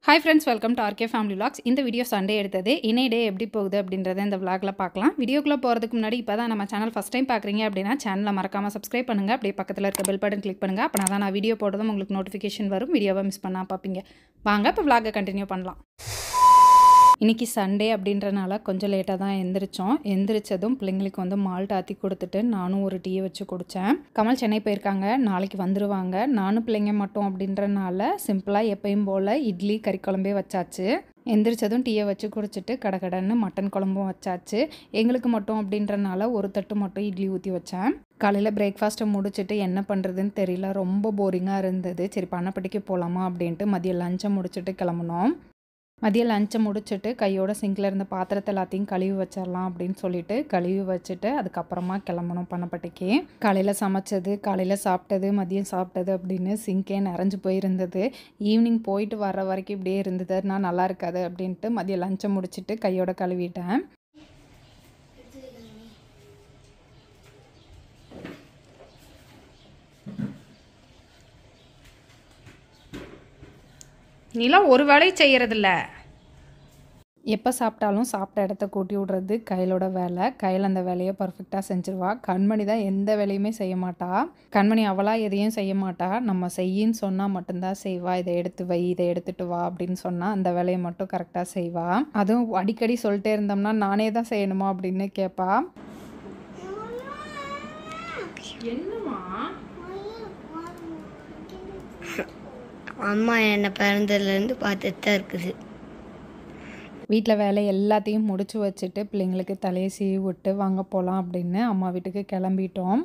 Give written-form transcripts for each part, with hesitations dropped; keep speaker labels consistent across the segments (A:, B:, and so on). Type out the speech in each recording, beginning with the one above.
A: Hi friends, welcome to RK Family Vlogs. இந்த video Sunday எடுத்தது. இன்னைய டே எப்படி போகுது அப்படின்றத இந்த vlogல பார்க்கலாம். வீடியோக்குள்ள போறதுக்கு முன்னாடி இப்பதான் நம்ம சேனல் ஃபர்ஸ்ட் டைம் பார்க்கறீங்க அப்படினா சேனலை மறக்காம subscribe பண்ணுங்க. அப்படியே பக்கத்துல இருக்க bell button click பண்ணுங்க. அப்பதான் நான் வீடியோ போடுறதும் உங்களுக்கு நோட்டிஃபிகேஷன் வரும். வீடியோவை மிஸ் பண்ணாம பாப்பீங்க. வாங்க இப்ப vlog கண்டினியூ பண்ணலாம். இன்னைக்கு சண்டே அப்படின்றனால கொஞ்சம் லேட்டா தான் எந்திரிச்சோம். எந்திரிச்சதும் பிள்ளைங்களுக்கு வந்து மால்ட் ஆத்தி கொடுத்துட்டு நானும் ஒரு டீ வச்சு குடிச்சேன். கமல் சென்னை போயிருக்காங்க. நாளைக்கு வந்துருவாங்க. நானும் பிள்ளைங்க மட்டும் அப்படின்றனால சிம்பிளா எப்பவும் போல இட்லி கறி குழம்பே வச்சாச்சு. எந்திரிச்சதும் டீயை வச்சு குடிச்சிட்டு கடகடன்னு மட்டன் குழம்பும் வச்சாச்சு. எங்களுக்கு மட்டும் அப்படின்றனால ஒரு தட்டு மட்டும் இட்லி ஊற்றி வச்சேன். காலையில் பிரேக்ஃபாஸ்ட்டை முடிச்சுட்டு என்ன பண்ணுறதுன்னு தெரியல, ரொம்ப போரிங்காக இருந்தது. சரி பண்ணப்பட்டிக்கு போகலாமா அப்படின்ட்டு மதியம் லஞ்சை முடிச்சுட்டு கிளம்புனோம். மதியம் லஞ்சை முடிச்சுட்டு கையோட சிங்கில் இருந்த பாத்திரத்தை எல்லாத்தையும் கழுவி வச்சிடலாம் அப்படின்னு சொல்லிட்டு கழுவி வச்சுட்டு அதுக்கப்புறமா கிளம்பணும் பண்ணப்பட்டிக்கு. காலையில் சமைச்சது, காலையில் சாப்பிட்டது, மதியம் சாப்பிட்டது அப்படின்னு சிங்கே நிறைஞ்சு போயிருந்தது. ஈவினிங் போயிட்டு வர்ற வரைக்கும் இப்படியே இருந்தது. நான் நல்லா இருக்காது அப்படின்ட்டு மதியம் லஞ்சை முடிச்சுட்டு கையோட கழுவிட்டேன். நீலாம் ஒரு வேலையை செய்யறதில்ல. எப்போ சாப்பிட்டாலும் சாப்பிட்ட இடத்த கூட்டி விடுறது கையிலோட வேலை. கையில் அந்த வேலையை பர்ஃபெக்டாக செஞ்சிருவா. கண்மணி தான் எந்த வேலையுமே செய்ய மாட்டா. கண்மணி அவளாக எதையும் செய்ய மாட்டா. நம்ம செய்யின்னு சொன்னால் மட்டும்தான் செய்வா. இதை எடுத்து வை, இதை எடுத்துட்டு வா அப்படின்னு சொன்னால் அந்த வேலையை மட்டும் கரெக்டாக செய்வா. அதுவும் அடிக்கடி சொல்லிட்டே இருந்தோம்னா நானே தான் செய்யணுமா அப்படின்னு கேட்பா. என்னம்மா
B: அம்மா என்னை பிறந்ததுலேருந்து பார்த்துட்டு தான் இருக்குது.
A: வீட்டில் வேலை எல்லாத்தையும் முடிச்சு வச்சுட்டு பிள்ளைங்களுக்கு தலையை சீவி விட்டு வாங்க போகலாம் அப்படின்னு அம்மா வீட்டுக்கு கிளம்பிட்டோம்.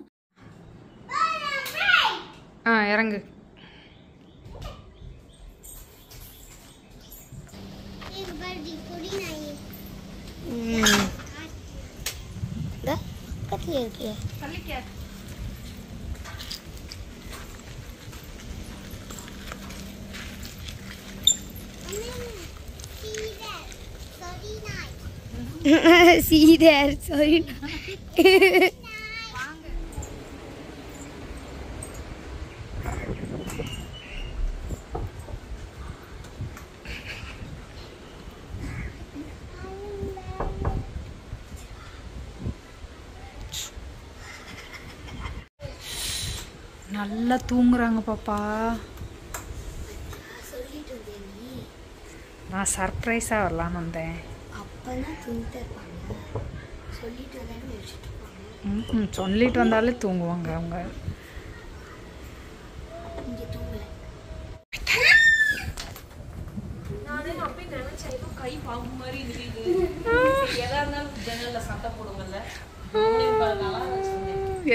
A: இறங்கு.
B: See there, sorry.
A: நல்லா தூங்குறாங்க பாப்பா. நான் சர்ப்ரைஸாக வரலான்னு வந்தேன். சொல்லிட்டு வந்தாலே தூங்குவாங்க அவங்க.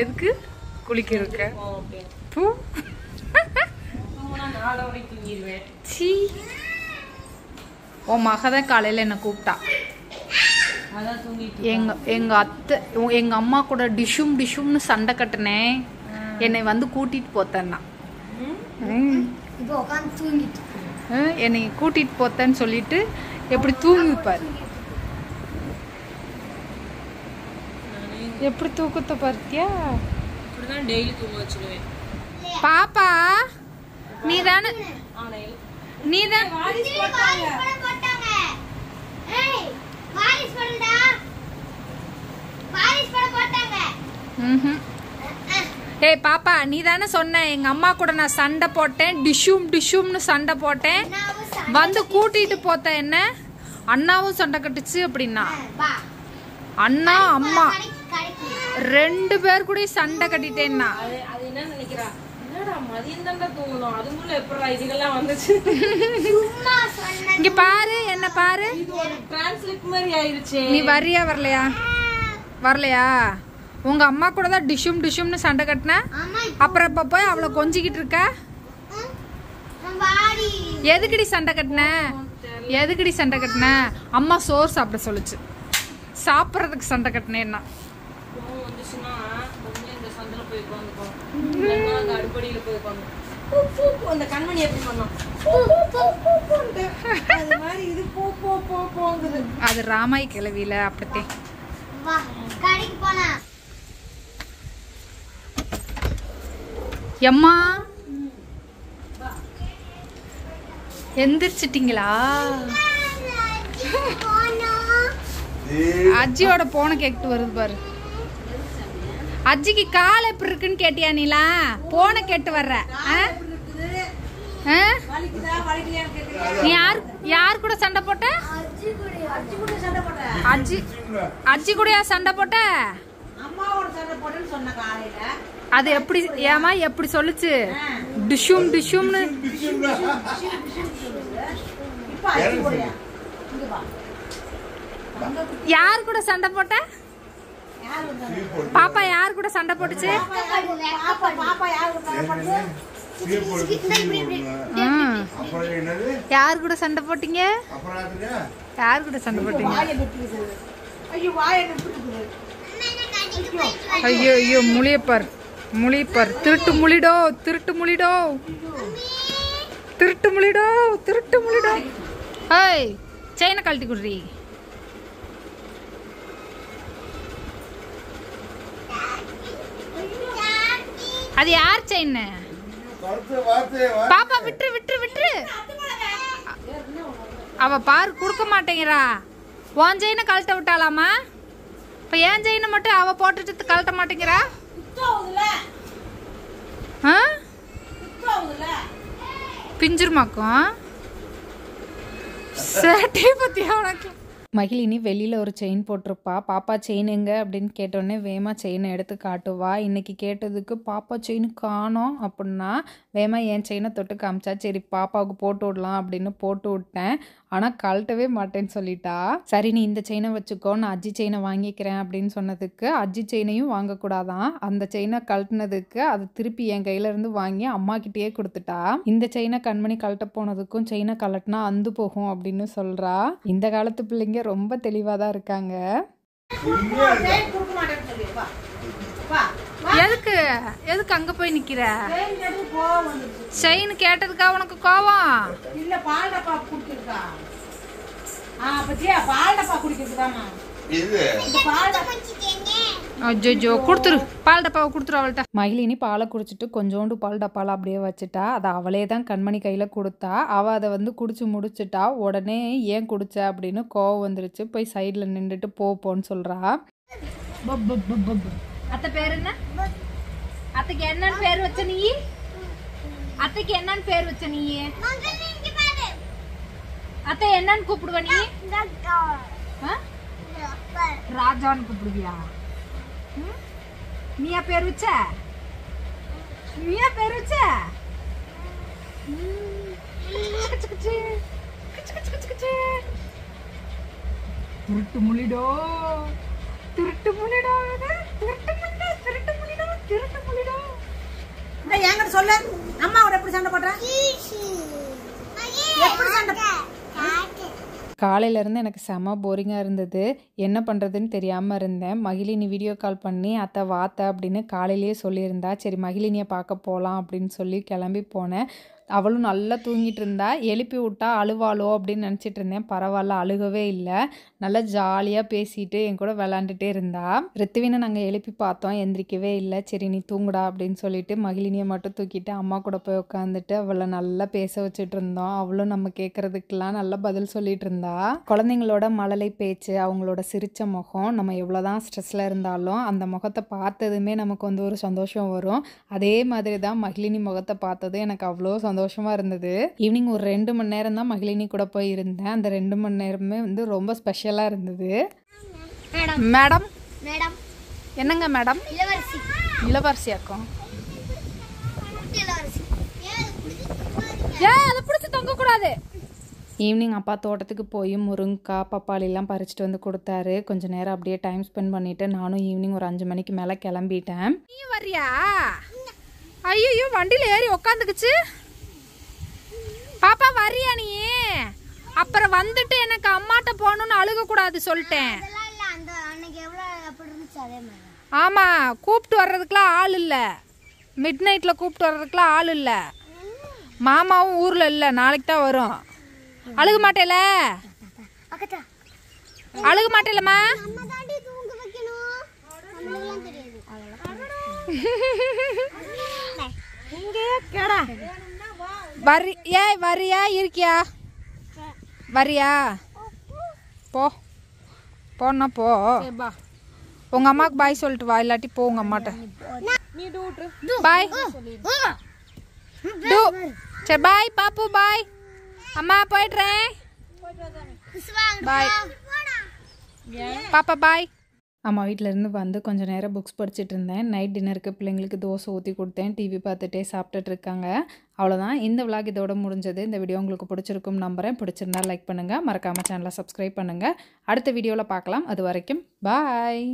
A: எதுக்கு குளிக்கிறதுக்கு? உன் மகதான் காலையில் என்னை கூப்பிட்டா. எங்கள் அத்தை எங்கள் அம்மா கூட டிஷும்னு சண்டை கட்டினேன். என்னை வந்து கூட்டிகிட்டு போத்தேன்னா என்னை கூட்டிகிட்டு போத்தேன்னு சொல்லிட்டு எப்படி தூங்கிப்பார். எப்படி தூக்கத்தை பார்த்தியா? பாப்பா நீதானே ஏய் பாப்பா நீ தானே சொன்ன எங்க அம்மா கூட நான் சண்டை போட்டேன், டிஷும்னு சண்டை போட்டேன், வந்து கூட்டிட்டு போத்த என்ன அண்ணாவும் சண்டை கட்டுச்சு அப்படின்னா. அண்ணா அம்மா ரெண்டு பேர் கூட சண்டை கட்டிட்டேன்னா இங்க பாரு, என்ன பாரு. நீ வரியா வரலையா? உங்க அம்மா கூட தான் டிஷும்னு சண்டை கட்டின. அப்புறம் இப்ப போய் அவளை கொஞ்சிக்கிட்டு இருக்க. எதுக்குடி சண்டை கட்டின? அம்மா சோறு சாப்பிட சொல்லுச்சு. சாப்பிட்றதுக்கு சண்டை கட்டினேன்னா அது ராமாய் கிளவியில அப்படித்தே. எம்மா எந்திரிச்சிட்டீங்களா? அஜியோட போனை கேட்டு வருது பாரு. அஜிக்கு கால் எப்படி இருக்குன்னு கேட்டியா நீலா? போனை கேட்டு வர்ற. நீ யார் கூட சண்டை போட்ட? அஜி கூடயா சண்டை போட்ட? அது எப்படி ஏமா எப்படி சொல்லுச்சு? டிஷும் டிஷும்னு. யார் கூட சண்டை போட்ட? பாப்பா யார் கூட சண்டை போட்டுச்சு? யார் கூட சண்டை போட்டீங்க? யார் கூட சண்டை போட்டீங்க? ஐயோ ஐயோ முழியப்பார் முழிப்பார். திருட்டு முழிடோ திருட்டு முழிடோ திருட்டு முழிடோ திருட்டு முழிடோ. ஏய் செயினை கழட்டி குடுறி. அது யார் செயின்? பாப்பா விட்டுரு விட்டுரு விட்டுரு. அவ பாரு குடுக்க மாட்டேங்கிறா. உன் செயினை கழட்ட விட்டாலாமா? இப்ப ஏன் செயினை மட்டும் அவ போட்டுட்டு கழட்ட மாட்டேங்கிறா? பிஞ்சிருமாக்கும் சேட்டை பத்தி அவனுக்கு. மகிழினி வெளியில் ஒரு செயின் போட்டிருப்பா. பாப்பா செயின் எங்க அப்படின்னு கேட்டோடனே வேமா செயினை எடுத்து காட்டுவா. இன்னைக்கு கேட்டதுக்கு பாப்பா செயின் காணோம் அப்படின்னா வேமா என் செயினை தொட்டு காமிச்சா. சரி பாப்பாவுக்கு போட்டு விடலாம் அப்படின்னு போட்டு விட்டேன். ஆனால் கழட்டவே மாட்டேன்னு சொல்லிட்டா. சரி நீ இந்த செயினை வச்சுக்கோ, நான் அஜி செயினை வாங்கிக்கிறேன் அப்படின்னு சொன்னதுக்கு அஜி செயினையும் வாங்கக்கூடாதான். அந்த செயினை கழட்டினதுக்கு அது திருப்பி என் கையிலேருந்து வாங்கி அம்மா கிட்டேயே கொடுத்துட்டா. இந்த செயினை கண்மணி கழட்ட போனதுக்கும் செயினை கழட்டினா அந்து போகும் அப்படின்னு சொல்கிறா. இந்த காலத்து பிள்ளைங்க ரொம்ப தெளிவாக தான் இருக்காங்க. எதுக்கு எதுக்கு அங்க போய் நிக்கிற? செயின் கேட்டதுக்கா உனக்கு கோவம்? இல்ல பால் டப்பா குடிக்கிறதா? பத்தியா பால் டப்பா குடிக்கிறதாமா? இது பால் டப்பா அஜ்ஜோ குடுத்துரு. பால் டப்பாவை குடுத்துரு அவள்கிட்ட. மகிழினி பாலை குடிச்சிட்டு கொஞ்சோண்டு பால் டப்பால அப்படியே வச்சுட்டா. அதை அவளே தான் கண்மணி கையில கொடுத்தா. அவ அதை குடிச்சு முடிச்சுட்டா. உடனே ஏன் குடிச்ச அப்படின்னு கோவம் வந்துருச்சு. போய் சைட்ல நின்றுட்டு போன்னு சொல்றா. அத்தை பேர் என்ன? அத்தைக்கு என்னன்னு பேர் வச்ச நீ? அத்தைக்கு என்னன்னு பேர் வச்ச நீ? அத்தை என்னன்னு கூப்பிடுவ நீ? ராஜான்னு கூப்பிடுவியா? நீயா பேர் வச்ச? நீயா பேர் வச்ச? திருட்டு முழிடோ திருட்டு முழிடோ திருட்டு முழிடோ திருட்டு முழிடோ திருட்டு முழிடோ. என்கிட்ட சொல்லு, அம்மாவோட எப்படி சண்டை போடுற? எப்படி சண்டை? காலையிலேருந்து எனக்கு செம போரிங்காக இருந்தது. என்ன பண்ணுறதுன்னு தெரியாமல் இருந்தேன். மகிழினி வீடியோ கால் பண்ணி அத்தை வாத்த அப்படின்னு காலையிலேயே சொல்லியிருந்தா. சரி மகிழினியை பார்க்க போகலாம் அப்படின்னு சொல்லி கிளம்பி போனேன். அவளும் நல்லா தூங்கிட்டு இருந்தா. எழுப்பி விட்டா அழுவாளோ அப்படின்னு நினச்சிட்டு இருந்தேன். பரவாயில்ல, அழுகவே இல்லை. நல்லா ஜாலியாக பேசிட்டு என் கூட விளாண்டுட்டே இருந்தா. ரித்துவினை நாங்கள் எழுப்பி பார்த்தோம், எந்திரிக்கவே இல்லை. சரி நீ தூங்குடா அப்படின்னு சொல்லிட்டு மகிழினியை மட்டும் தூக்கிட்டு அம்மா கூட போய் உட்காந்துட்டு அவளை நல்லா பேச வச்சுட்டு இருந்தோம். அவளும் நம்ம கேட்குறதுக்கெல்லாம் நல்லா பதில் சொல்லிட்டு இருந்தா. குழந்தைங்களோட மழலை பேச்சு, அவங்களோட சிரிச்ச முகம், நம்ம எவ்வளோதான் ஸ்ட்ரெஸ்ல இருந்தாலும் அந்த முகத்தை பார்த்ததுமே நமக்கு ஒரு சந்தோஷம் வரும். அதே மாதிரி தான் மகிழினி முகத்தை பார்த்தது எனக்கு அவ்வளோ சந்தோஷமா இருந்தது. ஈவினிங் ஒரு 2 மணி நேரம் தான் மகிழினி கூட போய் இருந்தேன். அந்த 2 மணி நேரமே ரொம்ப ஸ்பெஷலா இருந்தது. மேடம் மேடம் என்னங்க மேடம்? இளவரசி. இளவரசியாக்கும். அதை பிடிச்சி தொங்க கூடாது. ஈவினிங் அப்பா தோட்டத்துக்கு போய் முருங்கைக்காய் பப்பாளிலாம் பறிச்சுட்டு வந்து கொடுத்தாரு. கொஞ்சம் நேரம் அப்படியே டைம் ஸ்பெண்ட் பண்ணிட்டு நானும் ஈவினிங் ஒரு 5 மணிக்கு மேலே கிளம்பிட்டேன். நீ வரியா? ஐயோ வண்டியில் ஏறி உக்காந்துக்குச்சு. பாப்பா வரியா நீ? அப்புறம் வந்துட்டு எனக்கு அம்மாட்ட போகணும்னு அழுகக்கூடாது சொல்லிட்டேன். ஆமா, கூப்பிட்டு வர்றதுக்குலாம் ஆள் இல்லை. மிட் நைட்டில் கூப்பிட்டு வர்றதுக்குலாம் ஆள் இல்லை. மாமாவும் ஊரில் இல்லை, நாளைக்கு தான் வரும். அழுக மாட்டேல? அழுக மாட்டேலம்மா? வரியா இருக்கியா வரியா போனா போ உங்கள் அம்மாவுக்கு பாய் சொல்லிட்டு வா இல்லாட்டி போ உங்கள் அம்மாட்ட பாய் சரி பாய் பாப்பு பாய் அம்மா போய்ட்றேன் பாய் பாப்பா பாய் அம்மா வீட்டிலேருந்து வந்து கொஞ்சம் நேரம் புக்ஸ் படிச்சுட்டு இருந்தேன். நைட் டின்னருக்கு பிள்ளைங்களுக்கு தோசை ஊற்றி கொடுத்தேன். டிவி பார்த்துட்டே சாப்பிட்டுட்டு இருக்காங்க. அவ்வளோதான், இந்த விளாக் இதோட முடிஞ்சது. இந்த வீடியோ உங்களுக்கு பிடிச்சிருக்கும் நம்புகிறேன். பிடிச்சிருந்தா லைக் பண்ணுங்கள், மறக்காமல் சேனலை சப்ஸ்கிரைப் பண்ணுங்கள். அடுத்த வீடியோவில் பார்க்கலாம். அது வரைக்கும் பாய்.